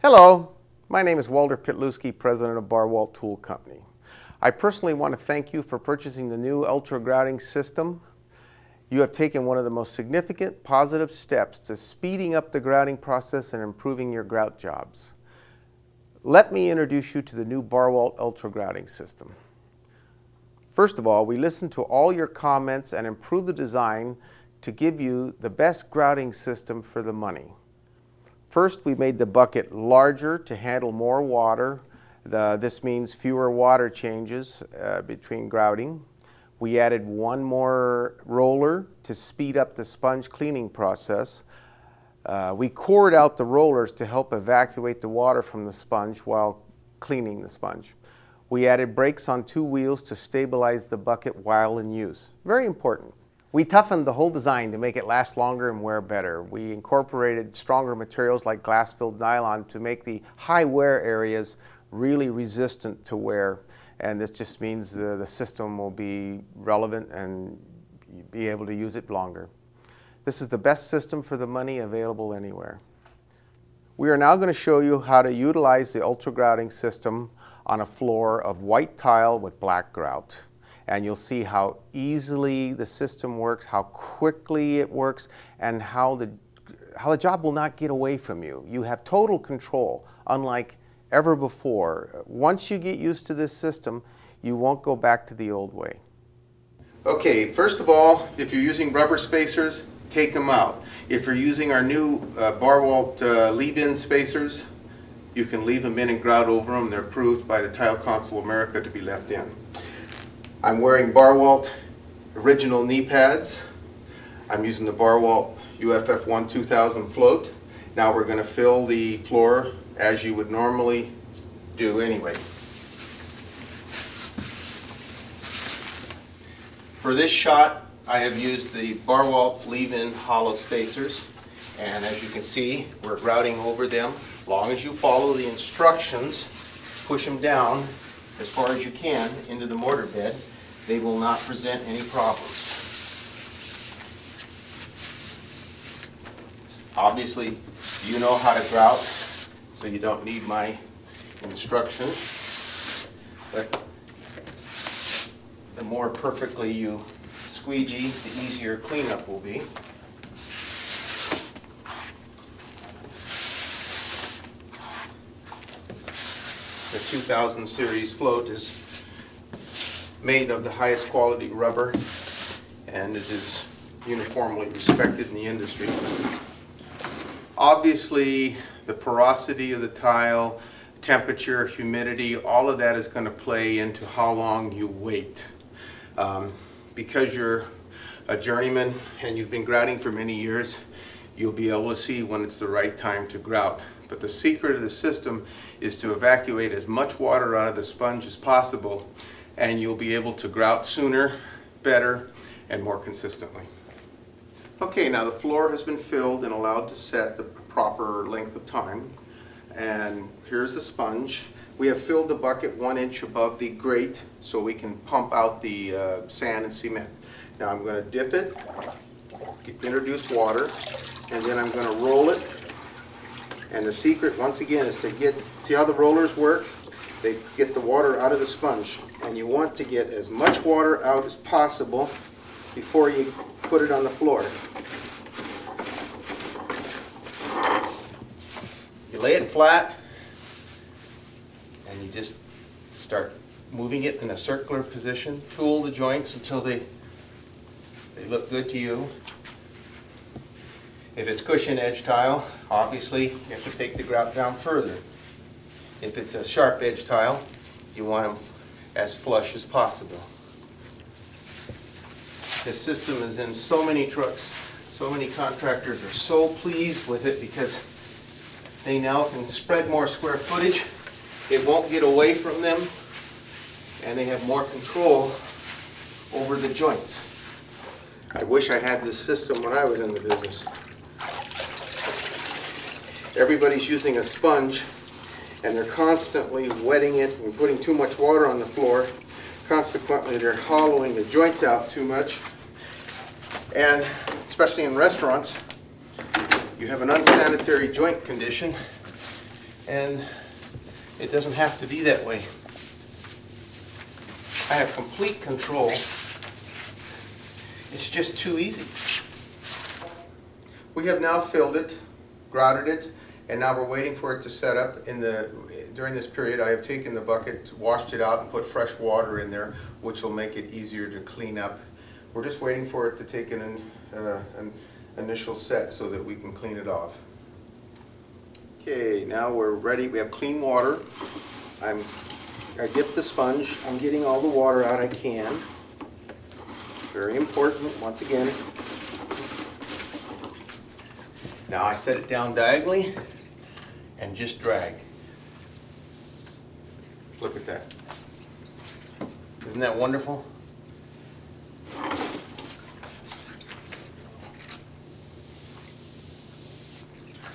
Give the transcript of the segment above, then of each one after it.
Hello, my name is Walter Pitluski, president of Barwalt Tool Company. I personally want to thank you for purchasing the new Ultra Grouting System. You have taken one of the most significant positive steps to speeding up the grouting process and improving your grout jobs. Let me introduce you to the new Barwalt Ultra Grouting System. First of all, we listened to all your comments and improved the design to give you the best grouting system for the money. First, we made the bucket larger to handle more water. This means fewer water changes between grouting. We added one more roller to speed up the sponge cleaning process. We cored out the rollers to help evacuate the water from the sponge while cleaning the sponge. We added brakes on two wheels to stabilize the bucket while in use. Very important. We toughened the whole design to make it last longer and wear better. We incorporated stronger materials like glass-filled nylon to make the high wear areas really resistant to wear. And this just means the system will be relevant and be able to use it longer. This is the best system for the money available anywhere. We are now going to show you how to utilize the Ultra Grouting System on a floor of white tile with black grout. And you'll see how easily the system works, how quickly it works, and how the job will not get away from you. You have total control, unlike ever before. Once you get used to this system, you won't go back to the old way. Okay, first of all, if you're using rubber spacers, take them out. If you're using our new Barwalt leave-in spacers, you can leave them in and grout over them. They're approved by the Tile Council of America to be left in. I'm wearing Barwalt original knee pads. I'm using the Barwalt UFF1 2000 float. Now we're going to fill the floor as you would normally do anyway. For this shot, I have used the Barwalt leave-in hollow spacers, and as you can see, we're grouting over them. As long as you follow the instructions, push them down as far as you can into the mortar bed, they will not present any problems. Obviously, you know how to grout, so you don't need my instructions. But the more perfectly you squeegee, the easier cleanup will be. The 2000 series float is made of the highest quality rubber, and it is uniformly respected in the industry. Obviously, the porosity of the tile, temperature, humidity, all of that is going to play into how long you wait. Because you're a journeyman and you've been grouting for many years, you'll be able to see when it's the right time to grout. But the secret of the system is to evacuate as much water out of the sponge as possible, and you'll be able to grout sooner, better, and more consistently. Okay, now the floor has been filled and allowed to set the proper length of time. And here's the sponge. We have filled the bucket 1 inch above the grate so we can pump out the sand and cement. Now I'm going to dip it, introduce water, and then I'm going to roll it. And the secret, once again, is to see how the rollers work? They get the water out of the sponge, and you want to get as much water out as possible before you put it on the floor. You lay it flat, and you just start moving it in a circular position. Tool the joints until they look good to you. If it's cushion edge tile, obviously you have to take the grout down further. If it's a sharp edge tile, you want them as flush as possible. This system is in so many trucks. So many contractors are so pleased with it because they now can spread more square footage. It won't get away from them, and they have more control over the joints. I wish I had this system when I was in the business. Everybody's using a sponge, and they're constantly wetting it and putting too much water on the floor. Consequently, they're hollowing the joints out too much. And especially in restaurants, you have an unsanitary joint condition. and it doesn't have to be that way. I have complete control. It's just too easy. We have now filled it, grouted it, and now we're waiting for it to set up. During this period, I have taken the bucket, washed it out, and put fresh water in there, which will make it easier to clean up. We're just waiting for it to take an initial set so that we can clean it off. Okay, now we're ready. We have clean water. I dipped the sponge. I'm getting all the water out I can. Very important, once again. Now I set it down diagonally and just drag. Look at that. Isn't that wonderful?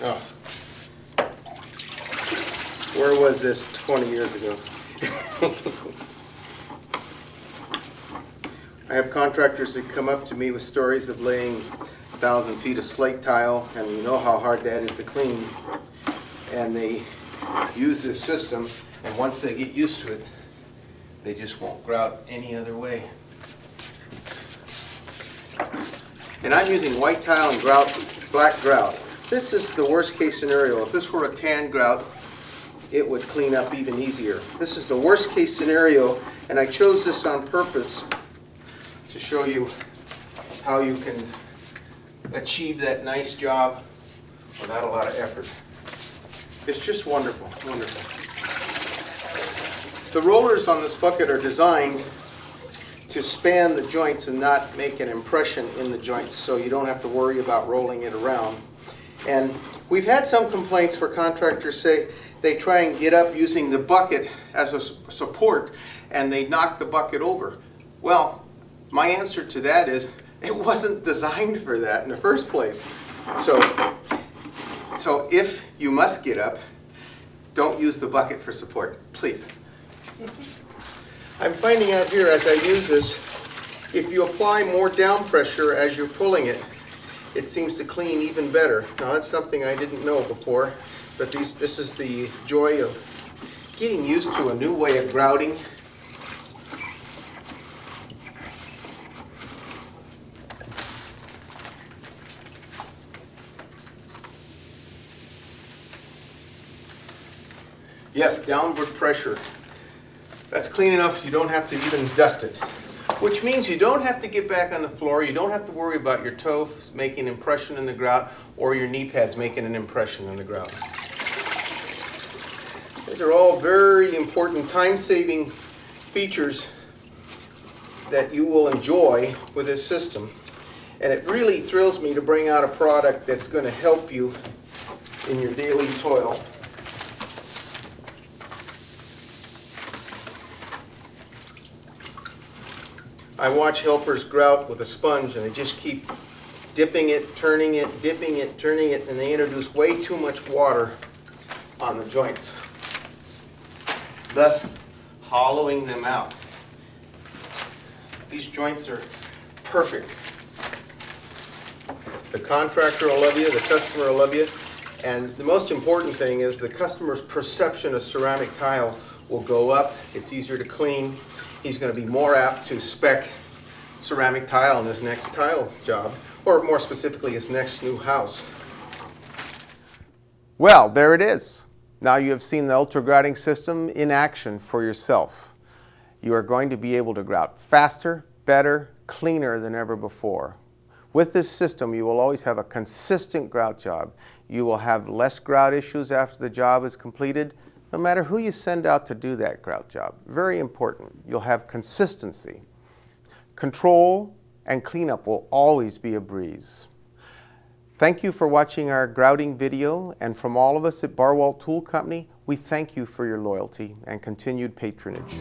Oh. Where was this 20 years ago? I have contractors that come up to me with stories of laying 1,000 feet of slate tile, and you know how hard that is to clean. And they use this system, and once they get used to it, they just won't grout any other way. And I'm using white tile and black grout. This is the worst case scenario. If this were a tan grout, it would clean up even easier. This is the worst case scenario, and I chose this on purpose to show you how you can achieve that nice job without a lot of effort. It's just wonderful, wonderful. The rollers on this bucket are designed to span the joints and not make an impression in the joints, so you don't have to worry about rolling it around. And we've had some complaints where contractors say they try and get up using the bucket as a support and they knock the bucket over. Well, my answer to that is it wasn't designed for that in the first place. So if you must get up, don't use the bucket for support, please. I'm finding out here as I use this, if you apply more down pressure as you're pulling it, it seems to clean even better. Now that's something I didn't know before, but this is the joy of getting used to a new way of grouting. Yes, downward pressure. That's clean enough you don't have to even dust it. Which means you don't have to get back on the floor, you don't have to worry about your toes making an impression in the grout or your knee pads making an impression in the grout. These are all very important time-saving features that you will enjoy with this system. And it really thrills me to bring out a product that's going to help you in your daily toil. I watch helpers grout with a sponge and they just keep dipping it, turning it, dipping it, turning it, and they introduce way too much water on the joints, thus hollowing them out. These joints are perfect. The contractor will love you, the customer will love you, and the most important thing is the customer's perception of ceramic tile will go up. It's easier to clean. He's going to be more apt to spec ceramic tile in his next tile job, or more specifically, his next new house. Well, there it is. Now you have seen the Ultra Grouting System in action for yourself. You are going to be able to grout faster, better, cleaner than ever before. With this system, you will always have a consistent grout job. You will have less grout issues after the job is completed, no matter who you send out to do that grout job. Very important. You'll have consistency. Control and cleanup will always be a breeze. Thank you for watching our grouting video, and from all of us at Barwalt Tool Company, we thank you for your loyalty and continued patronage.